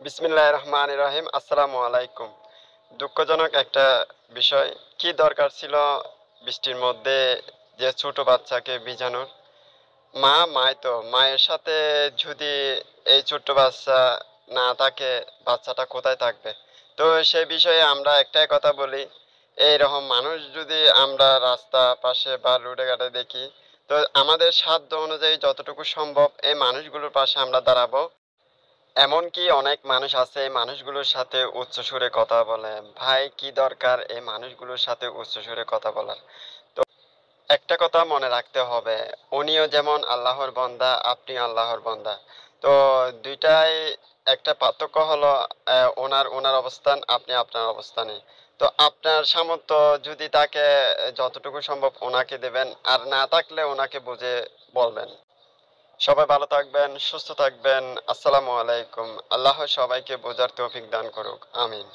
বিসমিল্লাহির রহমানির রহিম। আসসালামু আলাইকুম। দুঃখজনক একটা বিষয়। কি দরকার ছিল বৃষ্টির মধ্যে যে ছোট বাচ্চাকে ভিজানোর? মাই তো মায়ের সাথে যদি এই ছোট্ট বাচ্চা না থাকে, বাচ্চাটা কোথায় থাকবে? তো সেই বিষয়ে আমরা একটাই কথা বলি, এইরকম মানুষ যদি আমরা রাস্তা পাশে বা রোডে ঘাটে দেখি, তো আমাদের সাধ্য অনুযায়ী যতটুকু সম্ভব এই মানুষগুলোর পাশে আমরা দাঁড়াবো। এমনকি অনেক মানুষ আছে এই মানুষগুলোর সাথে উচ্চ সুরে কথা বলে। ভাই, কি দরকার এই মানুষগুলোর সাথে উচ্চ সুরে কথা বলার? তো একটা কথা মনে রাখতে হবে, উনিও যেমন আল্লাহর বান্দা, আপনি আল্লাহর বান্দা। তো দুইটাই একটা পার্থক্য হলো, ওনার ওনার অবস্থান, আপনি আপনার অবস্থানে। তো আপনার সামর্থ্য যদি তাকে যতটুকু সম্ভব ওনাকে দেবেন, আর না থাকলে ওনাকে বুঝে বলবেন। সবাই ভালো থাকবেন, সুস্থ থাকবেন। আসসালামু আলাইকুম। আল্লাহ সবাইকে বোঝার তৌফিক দান করুক। আমিন।